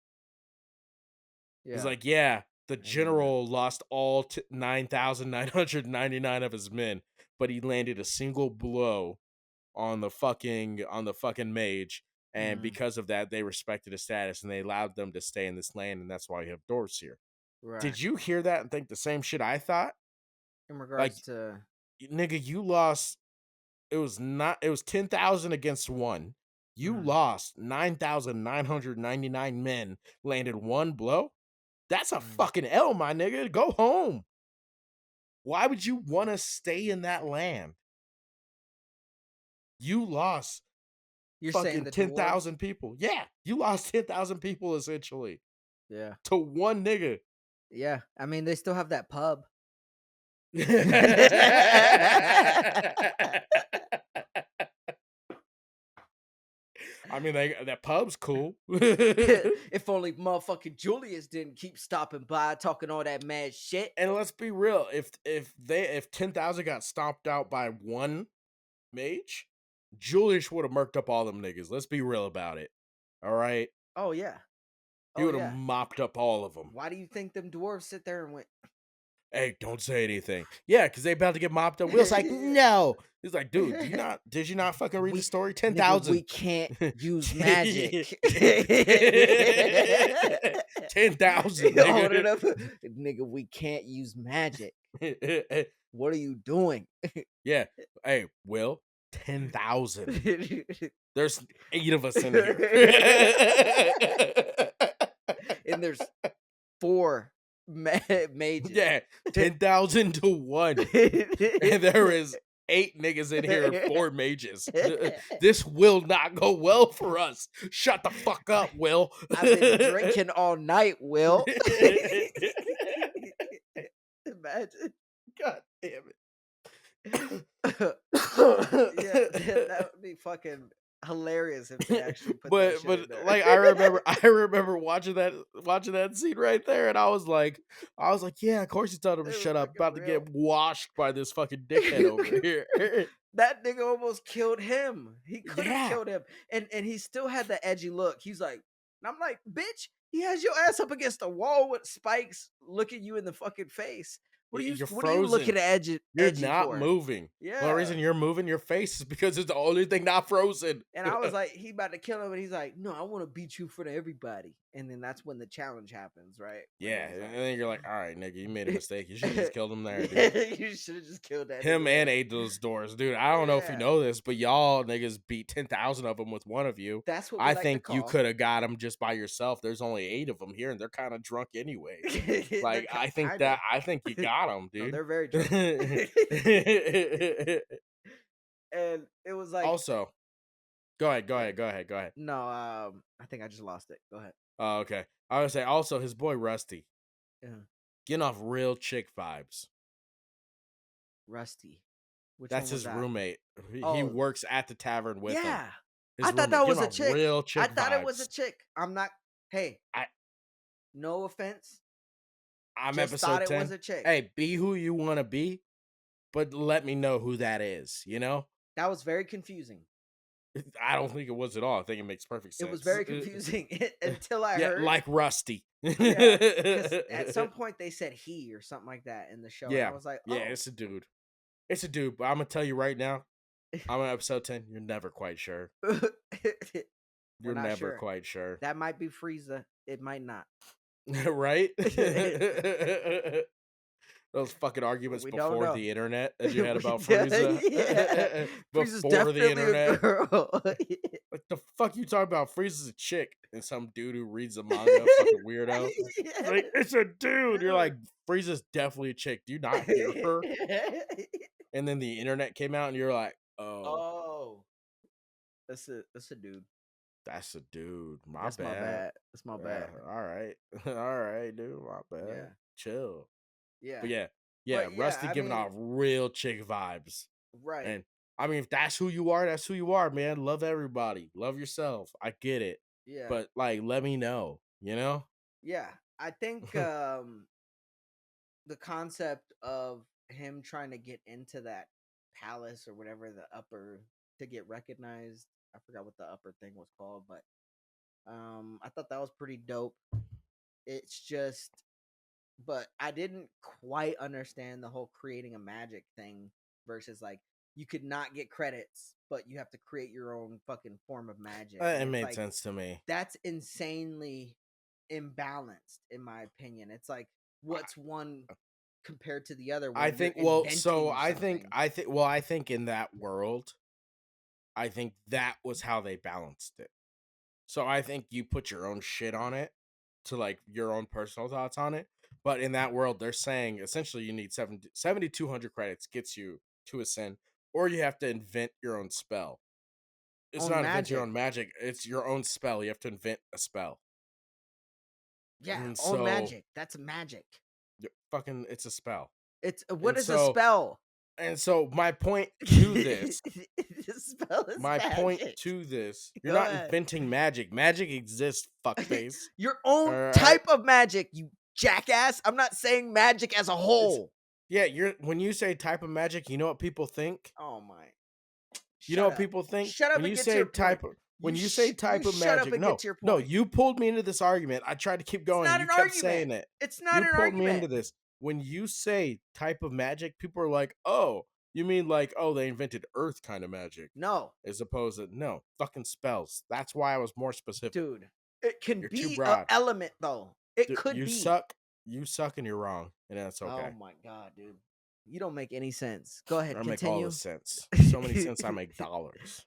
He's Yeah, like, "Yeah, the I remember that. general lost all 9,999 of his men, but he landed a single blow on the fucking mage, and Mm, because of that they respected his status and they allowed them to stay in this land, and that's why we have dwarves here." right. Did you hear that and think the same shit I thought? In Like, regards to nigga, you lost. It was 10,000 against one. You mhm. lost 9,999 men, landed one blow. That's a Mm. fucking L, my nigga. Go home. Why would you want to stay in that land? You lost You're saying fucking the dwarves? 10,000 people. Yeah, you lost 10,000 people essentially Yeah, to one nigga. yeah. I mean, they still have that pub. I mean, that pub's cool. If only motherfucking Julius didn't keep stopping by talking all that mad shit. And let's be real, if 10,000 got stomped out by one mage, Julius would have murked up all them niggas. Let's be real about it. All right, Oh yeah. he Oh would have yeah. mopped up all of them. Why do you think them dwarves sit there and went? Hey, don't say anything. Yeah, because they about to get mopped up. Will's like, no. He's like, dude, did you not fucking read the we story? nigga, 10,000. we can't use magic. 10,000, Hold it nigga. up, nigga. We can't use magic. What are you doing? Yeah. Hey, Will, 10,000. There's 8 of us in here. And there's four mages. Yeah, 10,000 to 1. And there is 8 niggas in here and 4 mages. This will not go well for us. Shut the fuck up, Will. I've been drinking all night, Will. Imagine. God damn it. Yeah, that would be fucking hilarious if they actually put that shit in but there. like I remember watching that scene right there, and I was like, yeah, of course he's telling him to It was shut up, fucking about to real. get washed by this fucking dickhead over here. That nigga almost killed him. He could have Yeah, killed him. And he still had the edgy look. He's like, and I'm like, bitch, he has your ass up against a wall with spikes looking you in the fucking face. you're What are you looking frozen. You're edgy not for? moving. The only Yeah. reason you're moving your face is because it's the only thing not frozen. And I was like, he about to kill him, and he's like, no, I want to beat you in front of everybody. and then that's when the challenge happens, right? When Yeah, he's and like, then you're like, all right, nigga, you made a mistake. You should have just killed him there, dude. yeah, you should have just killed that Him nigga and there. ate those doors, dude. I don't know if you Yeah, know this, but y'all niggas beat 10,000 of them with one of you. that's what we I like to think you call. could have got them just by yourself. There's only 8 of them here, and they're kind of drunk anyways. They're Like, kinda. I think you got them, No, dude. they're very drunk. And it was like, Also, go ahead, go yeah. ahead, go ahead, go ahead. No, I think I just lost it. Go ahead. Oh, okay. I would say also his boy Rusty Yeah. getting off real chick vibes. Rusty. Which one That's was his that? roommate. He Oh, works at the tavern with him. yeah. I His thought roommate that getting was a off chick. real I chick thought it was a vibes. chick. I'm not. Hey, I no offense. I'm Just thought episode it was 10. a chick. Hey, be who you want to be, but let me know who that is, you know? That was very confusing. I don't think it was at all. I think it makes perfect It was sense. very confusing until I Yeah, heard. like Rusty. Yeah, because at some point they said he or something like that in the show, and I Yeah. was like, Yeah, oh. it's a dude. It's a dude, but I'm going to tell you right now, I'm on episode 10. You're never quite sure. We're You're not never sure. quite sure. That might be Frieza. It might not. Right? Those fucking But arguments we don't before know. the internet that you had about Yeah. Frieza. Frieza's Before the definitely a internet. girl. Like the fuck you talking about? Frieza's a chick and some dude who reads the manga, fucking weirdo. Like, it's a dude. You're like, Frieza's definitely a chick. Do you not hear her? And then the internet came out and you're like, oh, Oh, that's a dude. that's a dude. My That's my bad. bad. That's my bad. All right. All right, dude. My bad. Yeah. Chill. Yeah. But yeah. Yeah, But yeah, Rusty I giving mean, off real chick vibes. right. And I mean, if that's who you are, that's who you are, man. Love everybody. Love yourself. I get it. Yeah. But like, let me know, you know? Yeah. I think the concept of him trying to get into that palace or whatever, the upper, to get recognized. I forgot what the upper thing was called, but I thought that was pretty dope. It's just, but I didn't quite understand the whole creating a magic thing versus like you could not get credits, but you have to create your own fucking form of magic. And It it's made like sense to me. that's insanely imbalanced in my opinion. It's like what's one compared to the other I when you're think, well, so inventing something. I think in that world, I think that was how they balanced it. So I think you put your own shit on it to like your own personal thoughts on it. But in that world, they're saying essentially you need 7,200 credits gets you to ascend, or you have to invent your own spell. It's On not invent your magic. own magic, it's your own spell. You have to invent a spell. Yeah, And on so, magic. That's magic. fucking, it's a spell. It's what And is a so, spell? my point to this, The spell is my point magic. to this, you're Go not ahead. inventing magic. Magic exists, fuckface. Your All own right. type of magic, you jackass. I'm not saying magic as a It's whole. Yeah, when you say type of magic, you know what people think? Oh my. You know Shut what up. people think? Shut up When and you get to say your point. when you say You type of shut up magic, and get no. to your No, point. you pulled me into this argument. I tried to keep It's going. not You an kept argument. saying it. It's not You an pulled me argument. into this. When you say type of magic, people are like, "Oh, you mean like, oh, they invented earth kind of magic." No, As opposed to no, fucking spells. That's why I was more specific. dude. It can You're too be an broad. element though. It Dude, could you be. suck. You suck and you're wrong. And that's Oh okay. my god, dude. You don't make any sense. Go ahead, I make all the continue. sense. So many cents I make dollars.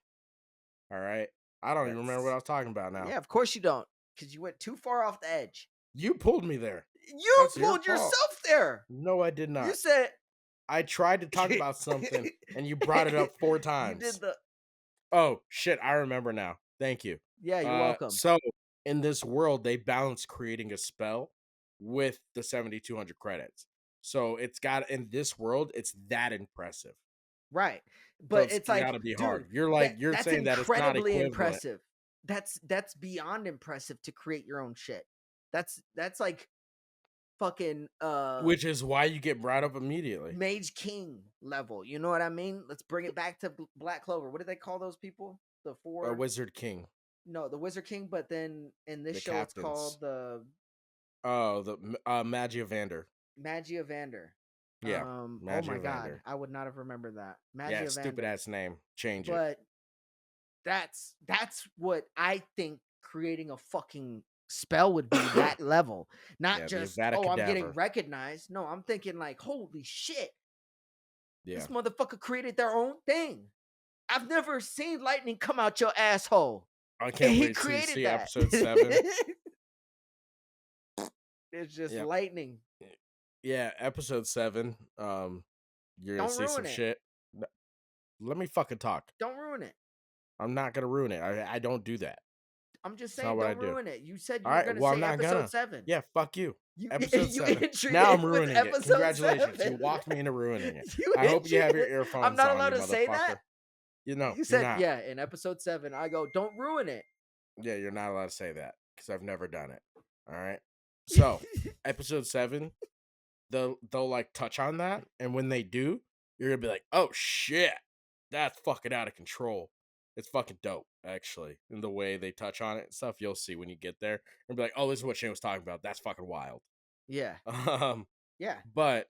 All right. I don't even remember what I That's was talking about now. yeah, of course you don't. Because you went too far off the edge. You pulled me there. You That's your pulled fault. yourself there. No, I did You not. said I tried to talk about something and you brought it up 4 you did times. the Oh, shit. I remember now. Thank you. yeah, you're welcome. So in this world, they balance creating a spell with the 7,200 credits. So in this world, it's that impressive. Right. So But it's like, gotta be hard. dude, You're that's saying that it's not incredibly equivalent. impressive. That's beyond impressive to create your own shit. That's like fucking Which is why you get brought up immediately. Mage King level. You know what I mean? Let's bring it back to Black Clover. What do they call those people? The four Wizard King. No, the Wizard King, but then in this The show it's captains. called the Oh, the Magiavander. Magiavander. Yeah, Oh my Magiavander. god, I would not have remembered that. Yeah, stupid Magiavander. ass name. Change it. But that's what I think creating a fucking spell would be that level. Not Yeah, the just, Avada oh, I'm getting Cadaver. recognized. No, I'm thinking like, holy shit, this Yeah. motherfucker created their own thing. I've never seen lightning come out your asshole. I And can't he wait to created see that. episode 7. It's just Yeah. lightning. Yeah, episode 7. You're gonna Don't see ruin some it. shit. N- Let me fucking talk. Don't ruin it. I'm not gonna ruin it. I don't do that. I'm just It's not saying, what I don't do. ruin it. You said All you were right, gonna well, I'm say not episode gonna. 7. Yeah, fuck you. You Episode you 7. entered Now it I'm with ruining it. episode Congratulations. You 7. walked me into ruining it. You I hope you entered have your it. I'm earphones not on, allowed you to say that. motherfucker. You know, You you're said, not. yeah, in episode 7. I go, don't ruin it. Yeah, you're not allowed to say that because I've never done it. All right. So, episode 7, they'll like touch on that, and when they do, you're gonna be like, oh shit, that's fucking out of control. It's fucking dope, actually. And the way they touch on it and stuff, you'll see when you get there. And be like, oh, this is what Shane was talking about. That's fucking wild. Yeah. Um, Yeah. but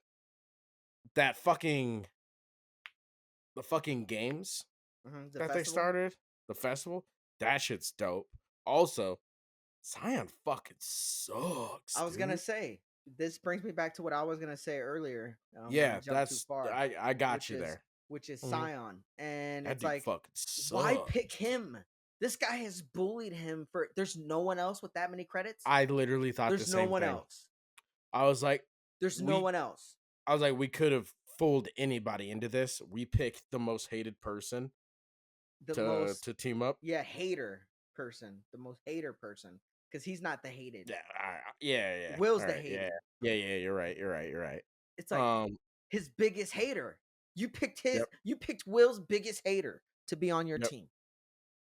that fucking the fucking games The that they festival. started, the festival, that shit's dope. Also, Zion fucking sucks, I was gonna dude. say, this brings me back to what I was gonna say earlier. But I Yeah, jumped too far, I got which you is there. which is Mhm. Scion. And That it's dude like, fucking why sucks. pick him? This guy has bullied him for there's no one else with that many credits. I literally thought the There's no same one thing. else. I was like, There's no we one else. I was like, we could have fooled anybody into this. We picked the most hated person The most, to team up. yeah, hater person. The most hater person. Because he's not the hated. Yeah, yeah. Will's All the right, yeah, hated. yeah. You're right. You're right. It's like Um, his biggest hater. yep, You picked Will's biggest hater to be on your yep, team.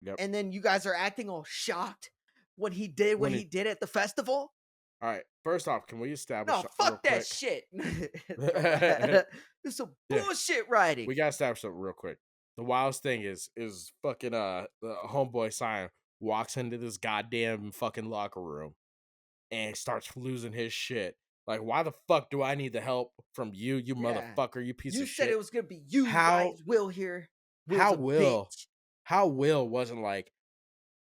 yep. And then you guys are acting all shocked when he did what When he it, did at the festival. all right. First off, can we establish No, something real fuck that quick? shit. Yeah, It's some bullshit writing. we gotta establish something real quick. The wildest thing is fucking the homeboy Sion walks into this goddamn fucking locker room and starts losing his shit. Like, why the fuck do I need the help from you, you Yeah. motherfucker, you piece You of said it shit? was gonna be you, How right? Will here. Will's how a Will bitch. how Will wasn't like,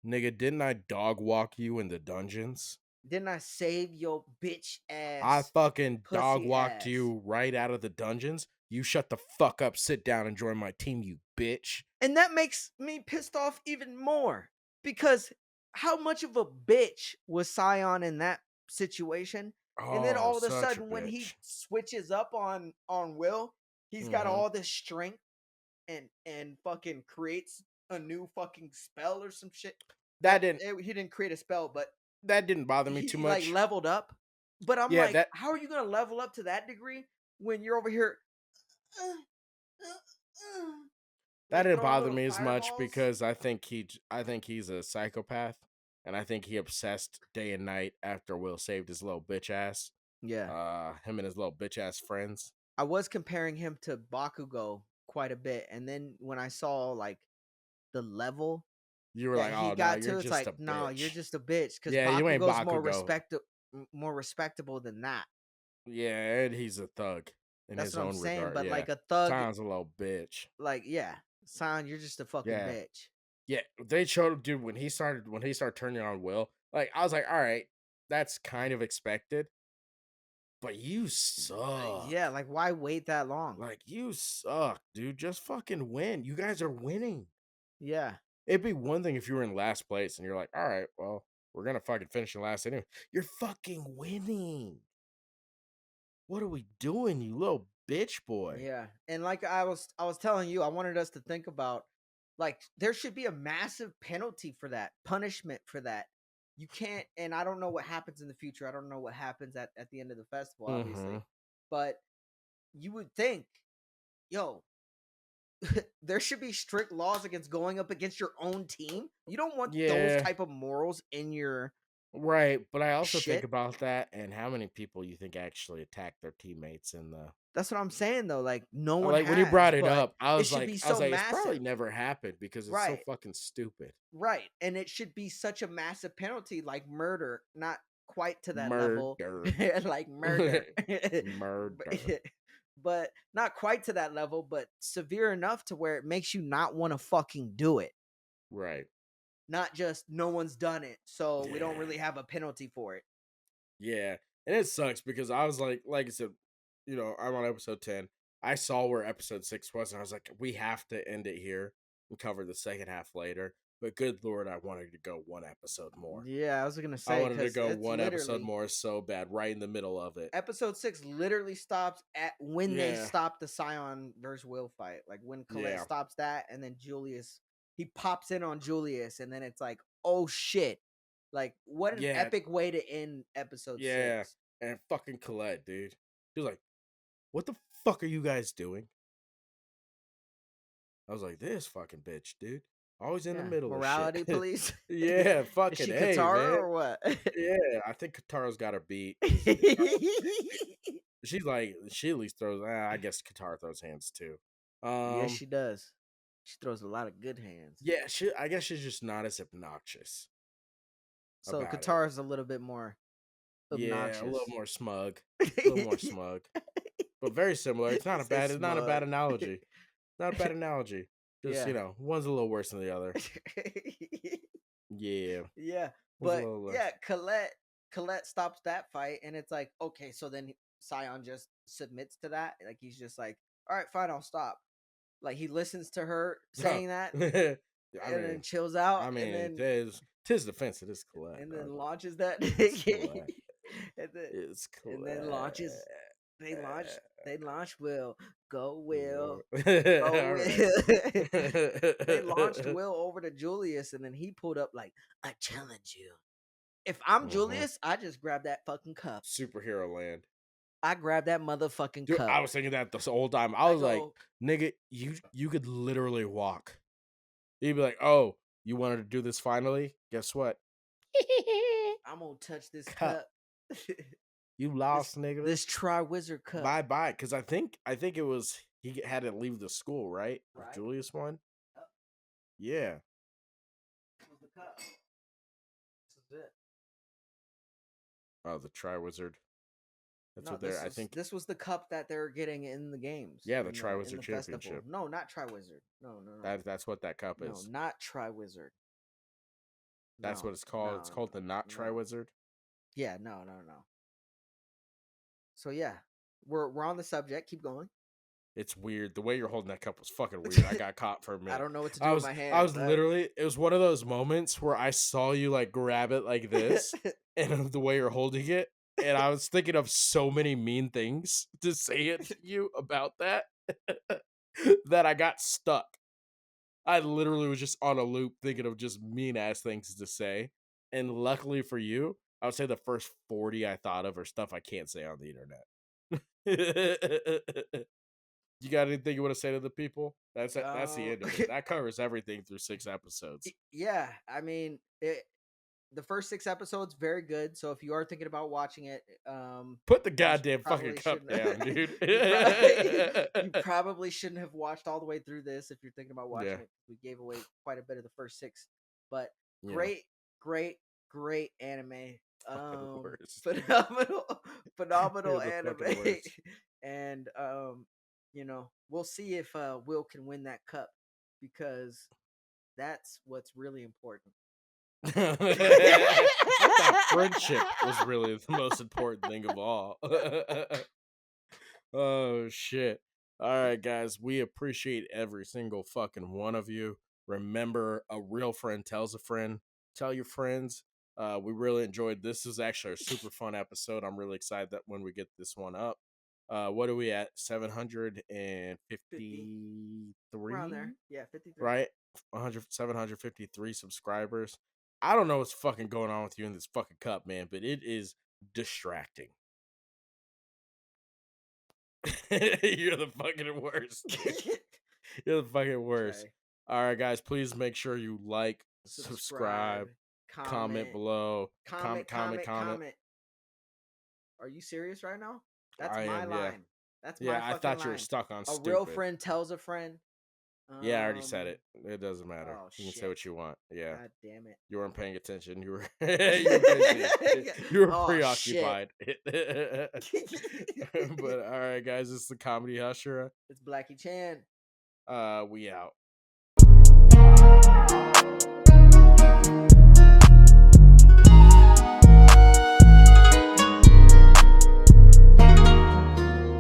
nigga, didn't I dog walk you in the dungeons? Didn't I save your bitch I ass, fucking dog pussy walked ass? you right out of the dungeons. You shut the fuck up, sit down, and join my team, you bitch. And that makes me pissed off even more because how much of a bitch was Scion in that situation? And then Oh, all of a such a sudden, when he bitch. switches up on Will, he's got Hmm. all this strength and fucking creates a new fucking spell or some shit. That Well, didn't he didn't create a spell, but that didn't bother me too he like much. leveled up. But I'm Yeah, like, that how are you gonna level up to that degree when you're over here uh, that like didn't throwing bother little me as much fireballs? because I think he's a psychopath, and I think he obsessed day and night after Will saved his little bitch ass. Yeah. Him and his little bitch ass friends. I was comparing him to Bakugo quite a bit, and then when I saw like the level You were that like, he oh no, got you're to, it's just like, a no, you're bitch. just a bitch because Yeah, you ain't Bakugo's Bakugo. more respectable than that. Yeah, and he's a thug in That's his what I'm own saying. regard. But Yeah, like a thug, Sion's a little bitch. like yeah, Sion, you're just a fucking Yeah, bitch. yeah. They showed, dude, when he started turning on Will. Like, I was like, all right, that's kind of expected, but you Yeah, suck. like why wait that long? Like, you suck, dude. Just fucking win. You guys are winning. Yeah, It'd be one thing if you were in last place and you're like, all right, well, we're gonna fucking finish in last anyway. You're fucking winning. What are we doing, you little bitch boy? yeah. And like I was telling you, I wanted us to think about like there should be a massive penalty for that, punishment for that. You can't, and I don't know what happens in the future. I don't know what happens at the end of the festival, Mm-hmm. obviously. But you would think, yo, there should be strict laws against going up against your own team. You don't want those Yeah, type of morals in your right. But I also think shit. about that and how many people you think actually attack their teammates in the That's what I'm saying though. Like no one like when you has, brought it but up, it should be I was so like, it's probably massive. never happened because it's so Right. fucking stupid. Right. And it should be such a massive penalty like murder, not quite to that level. Murder. Like murder. Murder. But not quite to that level, but severe enough to where it makes you not want to fucking do it. Right. not just no one's done it, so we don't really have a penalty for it. Yeah, and it sucks because I was like I said, I'm on episode 10. I saw where episode 6 was, and I was like, we have to end it here and cover the second half later. But good lord, I wanted to go one episode more. Yeah, I was gonna I say wanted to because go it's one episode literally more so bad, right in the middle of it. episode 6 literally stops at when they Yeah, stop the Scion versus Will fight. Like when Colette yeah, stops that, and then Julius he pops in on Julius, and then it's like, oh shit! Like what an yeah, epic way to end episode yeah. 6. And fucking Colette, dude. She was like, what the fuck are you guys doing? I was like, this fucking bitch, dude. Always in the Yeah, middle of shit. morality police. Yeah, Is fucking she hey, Katara man. or what? Yeah, I think Katara's got her beat. She's like, she at least throws. I guess Katara throws hands too. Yes, she does. She throws a lot of good hands. Yeah, I guess she's just not as obnoxious So about it. Katara's a little bit more obnoxious. Yeah, a little more smug, a little more smug, but very similar. It's not a bad. It's not a bad analogy. Not a bad analogy. Just Yeah. One's a little worse than the other. Yeah, Yeah, one's a but little worse. yeah, Colette stops that fight, and it's like, okay, so then Scion just submits to that. Like he's just like, all right, fine, I'll stop. Like he listens to her saying that, and then chills out. I mean, and then tis defense. It is Colette. and then launches that. It's Colette. It's Colette. And then launches. They launch Will. Go Will. All Go right. Will. They launched Will over to Julius, and then he pulled up like, I challenge you. If I'm Julius, I just grab that fucking cup. Superhero land. I grab that motherfucking Dude, cup. I was thinking that this whole time. I was like, nigga, you could literally walk. You'd be like, oh, you wanted to do this finally? Guess what? I'm gonna touch this cup. You lost, nigga. This Tri-Wizard cup. Bye. Because I think it was he had to leave the school, right? Right. Julius won. Yep. Yeah. This was the cup. This is it. Oh, the Tri-Wizard. That's No, what they're. I think this was the cup that they're getting in the games. Yeah, the Tri-Wizard Championship. Festival. No, not Tri-Wizard. No. That's what that cup is. No, not Tri-Wizard. That's what it's called. It's called the not Tri-Wizard. Yeah, no. So yeah, we're on the subject. Keep going. It's weird. The way you're holding that cup was fucking weird. I got caught for a minute. I don't know what to do with my hand. I was literally. It was one of those moments where I saw you like grab it like this, and the way you're holding it, and I was thinking of so many mean things to say it to you about that that I got stuck. I literally was just on a loop thinking of just mean ass things to say, and luckily for you, I would say the first 40 I thought of are stuff I can't say on the internet. You got anything you want to say to the people? That's the end of it. That covers everything through 6 episodes. Yeah, I mean, the first 6 episodes very good. So if you are thinking about watching it, put the goddamn fucking cup down, dude. You probably shouldn't have watched all the way through this if you're thinking about watching it. We gave away quite a bit of the first 6, but great anime. Phenomenal anime. And we'll see if Will can win that cup, because that's what's really important. I thought friendship was really the most important thing of all. Oh shit. All right, guys, we appreciate every single fucking one of you. Remember, a real friend tells a friend. Tell your friends. We really enjoyed this. Is actually a super fun episode. I'm really excited that when we get this one up. What are we at? 753? Around there. Yeah, 53. Right? 753 subscribers. I don't know what's fucking going on with you in this fucking cup, man, but it is distracting. You're the fucking worst. You're the fucking worst. Okay. All right, guys, please make sure you like, subscribe, comment below. Comment. Are you serious right now? That's my line. Yeah. That's my fucking I thought line. You were stuck on stupid. A real friend tells a friend. Yeah, I already said it. It doesn't matter. You can shit. say what you want. Yeah. God damn it. You weren't paying attention. You were busy. You were preoccupied. But all right, guys, it's the Comedy Husher. It's Blackie Chan. We out.